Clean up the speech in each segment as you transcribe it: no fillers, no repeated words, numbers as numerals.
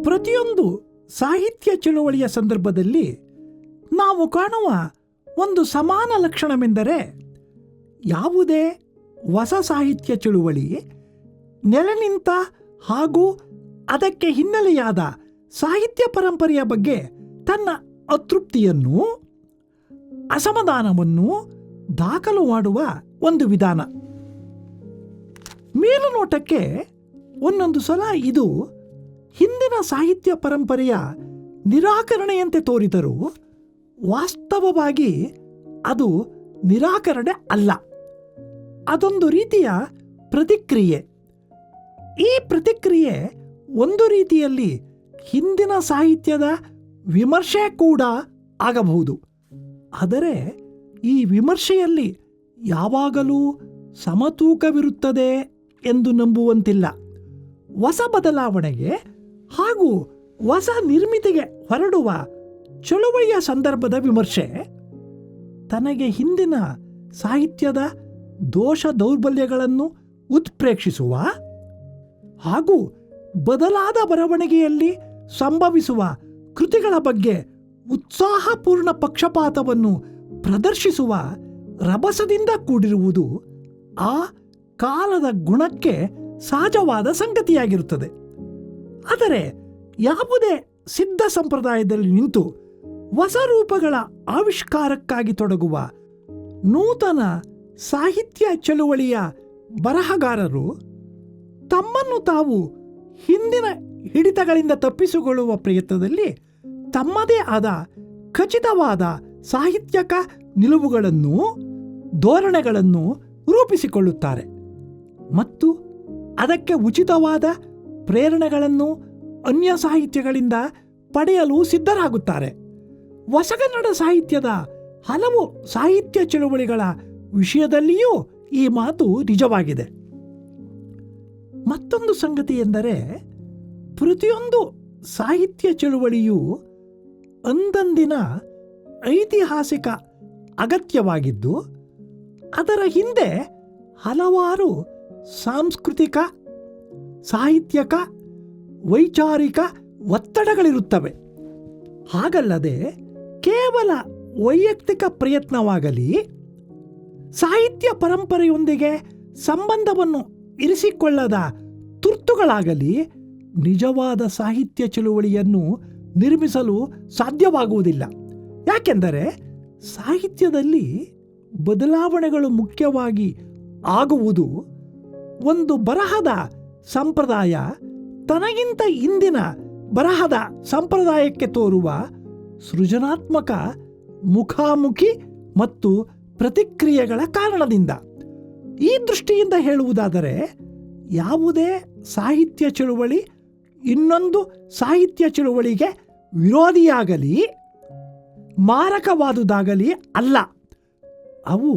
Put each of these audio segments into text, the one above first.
ಪ್ರತಿಯೊಂದು ಸಾಹಿತ್ಯ ಚಳುವಳಿಯ ಸಂದರ್ಭದಲ್ಲಿ ನಾವು ಕಾಣುವ ಒಂದು ಸಮಾನ ಲಕ್ಷಣವೆಂದರೆ ಯಾವುದೇ ಹೊಸ ಸಾಹಿತ್ಯ ಚಳುವಳಿ ನೆಲೆ ನಿಂತ ಹಾಗೂ ಅದಕ್ಕೆ ಹಿನ್ನೆಲೆಯಾದ ಸಾಹಿತ್ಯ ಪರಂಪರೆಯ ಬಗ್ಗೆ ತನ್ನ ಅತೃಪ್ತಿಯನ್ನು, ಅಸಮಾಧಾನವನ್ನು ದಾಖಲು ಮಾಡುವ ಒಂದು ವಿಧಾನ. ಮೇಲುನೋಟಕ್ಕೆ ಒಂದೊಂದು ಸಲ ಇದು ಹಿಂದಿನ ಸಾಹಿತ್ಯ ಪರಂಪರೆಯ ನಿರಾಕರಣೆಯಂತೆ ತೋರಿದರೂ ವಾಸ್ತವವಾಗಿ ಅದು ನಿರಾಕರಣೆ ಅಲ್ಲ. ಅದೊಂದು ರೀತಿಯ ಪ್ರತಿಕ್ರಿಯೆ. ಈ ಪ್ರತಿಕ್ರಿಯೆ ಒಂದು ರೀತಿಯಲ್ಲಿ ಹಿಂದಿನ ಸಾಹಿತ್ಯದ ವಿಮರ್ಶೆ ಕೂಡ ಆಗಬಹುದು. ಆದರೆ ಈ ವಿಮರ್ಶೆಯಲ್ಲಿ ಯಾವಾಗಲೂ ಸಮತೂಕವಿರುತ್ತದೆ ಎಂದು ನಂಬುವಂತಿಲ್ಲ. ಹೊಸ ಬದಲಾವಣೆಗೆ ಹಾಗೂ ಹೊಸ ನಿರ್ಮಿತಿಗೆ ಹೊರಡುವ ಚಳುವಳಿಯ ಸಂದರ್ಭದ ವಿಮರ್ಶೆ ತನಗೆ ಹಿಂದಿನ ಸಾಹಿತ್ಯದ ದೋಷ ದೌರ್ಬಲ್ಯಗಳನ್ನು ಉತ್ಪ್ರೇಕ್ಷಿಸುವ ಹಾಗೂ ಬದಲಾದ ಬರವಣಿಗೆಯಲ್ಲಿ ಸಂಭವಿಸುವ ಕೃತಿಗಳ ಬಗ್ಗೆ ಉತ್ಸಾಹಪೂರ್ಣ ಪಕ್ಷಪಾತವನ್ನು ಪ್ರದರ್ಶಿಸುವ ರಭಸದಿಂದ ಕೂಡಿರುವುದು ಆ ಕಾಲದ ಗುಣಕ್ಕೆ ಸಹಜವಾದ ಸಂಗತಿಯಾಗಿರುತ್ತದೆ. ಆದರೆ ಯಾವುದೇ ಸಿದ್ಧ ಸಂಪ್ರದಾಯದಲ್ಲಿ ನಿಂತು ಹೊಸ ರೂಪಗಳ ಆವಿಷ್ಕಾರಕ್ಕಾಗಿ ತೊಡಗುವ ನೂತನ ಸಾಹಿತ್ಯ ಚಳುವಳಿಯ ಬರಹಗಾರರು ತಮ್ಮನ್ನು ತಾವು ಹಿಂದಿನ ಹಿಡಿತಗಳಿಂದ ತಪ್ಪಿಸಿಕೊಳ್ಳುವ ಪ್ರಯತ್ನದಲ್ಲಿ ತಮ್ಮದೇ ಆದ ಖಚಿತವಾದ ಸಾಹಿತ್ಯಕ ನಿಲುವುಗಳನ್ನು, ಧೋರಣೆಗಳನ್ನು ರೂಪಿಸಿಕೊಳ್ಳುತ್ತಾರೆ ಮತ್ತು ಅದಕ್ಕೆ ಉಚಿತವಾದ ಪ್ರೇರಣೆಗಳನ್ನು ಅನ್ಯ ಸಾಹಿತ್ಯಗಳಿಂದ ಪಡೆಯಲು ಸಿದ್ಧರಾಗುತ್ತಾರೆ. ಹೊಸಗನ್ನಡ ಸಾಹಿತ್ಯದ ಹಲವು ಸಾಹಿತ್ಯ ಚಳುವಳಿಗಳ ವಿಷಯದಲ್ಲಿಯೂ ಈ ಮಾತು ನಿಜವಾಗಿದೆ. ಮತ್ತೊಂದು ಸಂಗತಿ ಎಂದರೆ ಪ್ರತಿಯೊಂದು ಸಾಹಿತ್ಯ ಚಳುವಳಿಯೂ ಅಂದಂದಿನ ಐತಿಹಾಸಿಕ ಅಗತ್ಯವಾಗಿದ್ದು ಅದರ ಹಿಂದೆ ಹಲವಾರು ಸಾಂಸ್ಕೃತಿಕ, ಸಾಹಿತ್ಯಕ, ವೈಚಾರಿಕ ಒತ್ತಡಗಳಿರುತ್ತವೆ. ಹಾಗಲ್ಲದೆ ಕೇವಲ ವೈಯಕ್ತಿಕ ಪ್ರಯತ್ನವಾಗಲಿ, ಸಾಹಿತ್ಯ ಪರಂಪರೆಯೊಂದಿಗೆ ಸಂಬಂಧವನ್ನು ಇರಿಸಿಕೊಳ್ಳದ ತುರ್ತುಗಳಾಗಲಿ ನಿಜವಾದ ಸಾಹಿತ್ಯ ಚಳುವಳಿಯನ್ನು ನಿರ್ಮಿಸಲು ಸಾಧ್ಯವಾಗುವುದಿಲ್ಲ. ಯಾಕೆಂದರೆ ಸಾಹಿತ್ಯದಲ್ಲಿ ಬದಲಾವಣೆಗಳು ಮುಖ್ಯವಾಗಿ ಆಗುವುದು ಒಂದು ಬರಹದ ಸಂಪ್ರದಾಯ ತನಗಿಂತ ಇಂದಿನ ಬರಹದ ಸಂಪ್ರದಾಯಕ್ಕೆ ತೋರುವ ಸೃಜನಾತ್ಮಕ ಮುಖಾಮುಖಿ ಮತ್ತು ಪ್ರತಿಕ್ರಿಯೆಗಳ ಕಾರಣದಿಂದ. ಈ ದೃಷ್ಟಿಯಿಂದ ಹೇಳುವುದಾದರೆ ಯಾವುದೇ ಸಾಹಿತ್ಯ ಚಳುವಳಿ ಇನ್ನೊಂದು ಸಾಹಿತ್ಯ ಚಳುವಳಿಗೆ ವಿರೋಧಿಯಾಗಲಿ ಮಾರಕವಾದುದಾಗಲಿ ಅಲ್ಲ. ಅವು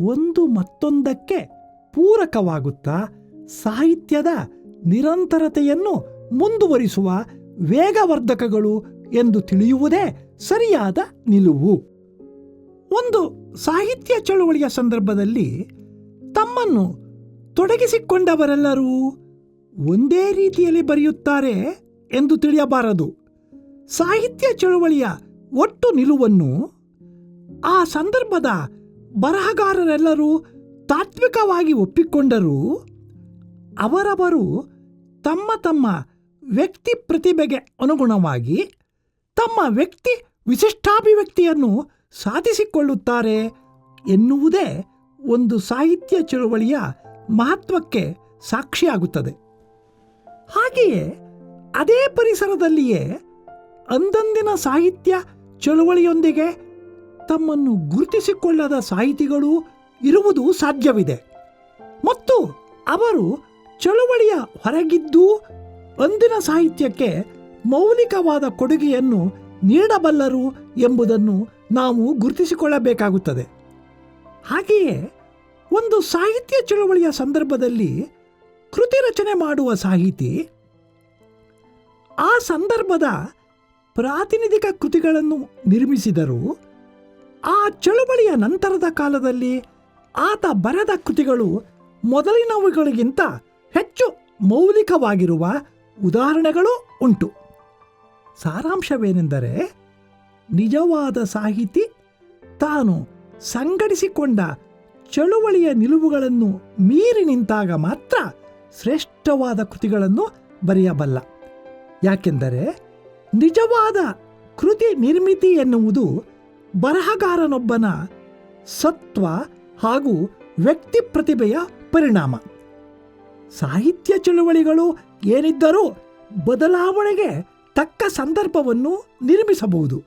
ಒಂದು ಮತ್ತೊಂದಕ್ಕೆ ಪೂರಕವಾಗುತ್ತಾ ಸಾಹಿತ್ಯದ ನಿರಂತರತೆಯನ್ನು ಮುಂದುವರಿಸುವ ವೇಗವರ್ಧಕಗಳು ಎಂದು ತಿಳಿಯುವುದೇ ಸರಿಯಾದ ನಿಲುವು. ಒಂದು ಸಾಹಿತ್ಯ ಚಳುವಳಿಯ ಸಂದರ್ಭದಲ್ಲಿ ತಮ್ಮನ್ನು ತೊಡಗಿಸಿಕೊಂಡವರೆಲ್ಲರೂ ಒಂದೇ ರೀತಿಯಲ್ಲಿ ಬರೆಯುತ್ತಾರೆ ಎಂದು ತಿಳಿಯಬಾರದು. ಸಾಹಿತ್ಯ ಚಳುವಳಿಯ ಒಟ್ಟು ನಿಲುವನ್ನು ಆ ಸಂದರ್ಭದ ಬರಹಗಾರರೆಲ್ಲರೂ ತಾತ್ವಿಕವಾಗಿ ಒಪ್ಪಿಕೊಂಡರೂ ಅವರವರು ತಮ್ಮ ತಮ್ಮ ವ್ಯಕ್ತಿ ಪ್ರತಿಭೆಗೆ ಅನುಗುಣವಾಗಿ ತಮ್ಮ ವ್ಯಕ್ತಿ ವಿಶಿಷ್ಟಾಭಿವ್ಯಕ್ತಿಯನ್ನು ಸಾಧಿಸಿಕೊಳ್ಳುತ್ತಾರೆ ಎನ್ನುವುದೇ ಒಂದು ಸಾಹಿತ್ಯ ಚಳುವಳಿಯ ಮಹತ್ವಕ್ಕೆ ಸಾಕ್ಷಿಯಾಗುತ್ತದೆ. ಹಾಗೆಯೇ ಅದೇ ಪರಿಸರದಲ್ಲಿಯೇ ಅಂದಂದಿನ ಸಾಹಿತ್ಯ ಚಳುವಳಿಯೊಂದಿಗೆ ತಮ್ಮನ್ನು ಗುರುತಿಸಿಕೊಳ್ಳದ ಸಾಹಿತಿಗಳು ಇರುವುದು ಸಾಧ್ಯವಿದೆ ಮತ್ತು ಅವರು ಚಳುವಳಿಯ ಹೊರಗಿದ್ದೂ ಅಂದಿನ ಸಾಹಿತ್ಯಕ್ಕೆ ಮೌಲಿಕವಾದ ಕೊಡುಗೆಯನ್ನು ನೀಡಬಲ್ಲರು ಎಂಬುದನ್ನು ನಾವು ಗುರುತಿಸಿಕೊಳ್ಳಬೇಕಾಗುತ್ತದೆ. ಹಾಗೆಯೇ ಒಂದು ಸಾಹಿತ್ಯ ಚಳುವಳಿಯ ಸಂದರ್ಭದಲ್ಲಿ ಕೃತಿ ರಚನೆ ಮಾಡುವ ಸಾಹಿತಿ ಆ ಸಂದರ್ಭದ ಪ್ರಾತಿನಿಧಿಕ ಕೃತಿಗಳನ್ನು ನಿರ್ಮಿಸಿದರೂ ಆ ಚಳುವಳಿಯ ನಂತರದ ಕಾಲದಲ್ಲಿ ಆತ ಬರೆದ ಕೃತಿಗಳು ಮೊದಲಿನವುಗಳಿಗಿಂತ ಹೆಚ್ಚು ಮೌಲಿಕವಾಗಿರುವ ಉದಾಹರಣೆಗಳೂ ಉಂಟು. ಸಾರಾಂಶವೇನೆಂದರೆ, ನಿಜವಾದ ಸಾಹಿತಿ ತಾನು ಸಂಘಟಿಸಿಕೊಂಡ ಚಳುವಳಿಯ ನಿಲುವುಗಳನ್ನು ಮೀರಿ ನಿಂತಾಗ ಮಾತ್ರ ಶ್ರೇಷ್ಠವಾದ ಕೃತಿಗಳನ್ನು ಬರೆಯಬಲ್ಲ. ಯಾಕೆಂದರೆ ನಿಜವಾದ ಕೃತಿ ನಿರ್ಮಿತಿ ಎನ್ನುವುದು ಬರಹಗಾರನೊಬ್ಬನ ಸತ್ವ ಹಾಗೂ ವ್ಯಕ್ತಿ ಪ್ರತಿಭೆಯ ಪರಿಣಾಮ. ಸಾಹಿತ್ಯ ಚಳುವಳಿಗಳು ಏನಿದ್ದರೂ ಬದಲಾವಣೆಗೆ ತಕ್ಕ ಸಂದರ್ಭವನ್ನು ನಿರ್ಮಿಸಬಹುದು.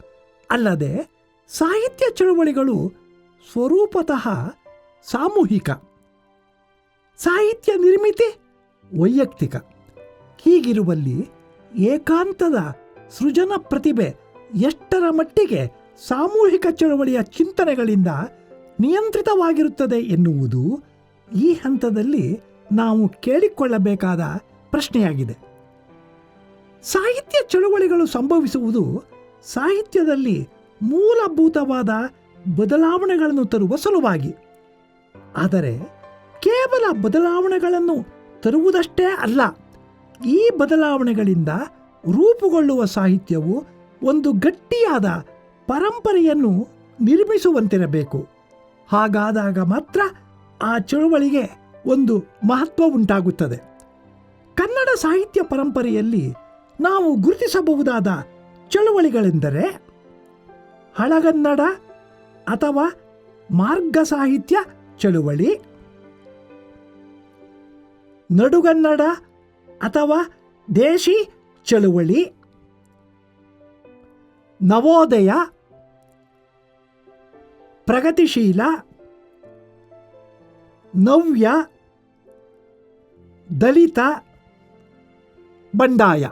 ಅಲ್ಲದೆ ಸಾಹಿತ್ಯ ಚಳುವಳಿಗಳು ಸ್ವರೂಪತಃ ಸಾಮೂಹಿಕ, ಸಾಹಿತ್ಯ ನಿರ್ಮಿತಿ ವೈಯಕ್ತಿಕ. ಹೀಗಿರುವಲ್ಲಿ ಏಕಾಂತದ ಸೃಜನ ಪ್ರತಿಭೆ ಎಷ್ಟರ ಮಟ್ಟಿಗೆ ಸಾಮೂಹಿಕ ಚಳುವಳಿಯ ಚಿಂತನೆಗಳಿಂದ ನಿಯಂತ್ರಿತವಾಗಿರುತ್ತದೆ ಎನ್ನುವುದು ಈ ಹಂತದಲ್ಲಿ ನಾವು ಕೇಳಿಕೊಳ್ಳಬೇಕಾದ ಪ್ರಶ್ನೆಯಾಗಿದೆ. ಸಾಹಿತ್ಯ ಚಳುವಳಿಗಳು ಸಂಭವಿಸುವುದು ಸಾಹಿತ್ಯದಲ್ಲಿ ಮೂಲಭೂತವಾದ ಬದಲಾವಣೆಗಳನ್ನು ತರುವ ಸಲುವಾಗಿ. ಆದರೆ ಕೇವಲ ಬದಲಾವಣೆಗಳನ್ನು ತರುವುದಷ್ಟೇ ಅಲ್ಲ, ಈ ಬದಲಾವಣೆಗಳಿಂದ ರೂಪುಗೊಳ್ಳುವ ಸಾಹಿತ್ಯವು ಒಂದು ಗಟ್ಟಿಯಾದ ಪರಂಪರೆಯನ್ನು ನಿರ್ಮಿಸುವಂತಿರಬೇಕು. ಹಾಗಾದಾಗ ಮಾತ್ರ ಆ ಚಳುವಳಿಗೆ ಒಂದು ಮಹತ್ವ ಉಂಟಾಗುತ್ತದೆ. ಕನ್ನಡ ಸಾಹಿತ್ಯ ಪರಂಪರೆಯಲ್ಲಿ ನಾವು ಗುರುತಿಸಬಹುದಾದ ಚಳುವಳಿಗಳೆಂದರೆ ಹಳಗನ್ನಡ ಅಥವಾ ಮಾರ್ಗ ಸಾಹಿತ್ಯ ಚಳುವಳಿ, ನಡುಗನ್ನಡ ಅಥವಾ ದೇಶಿ ಚಳುವಳಿ, ನವೋದಯ, ಪ್ರಗತಿಶೀಲ, ನವ್ಯ, ದಲಿತ, ಬಂಡಾಯ.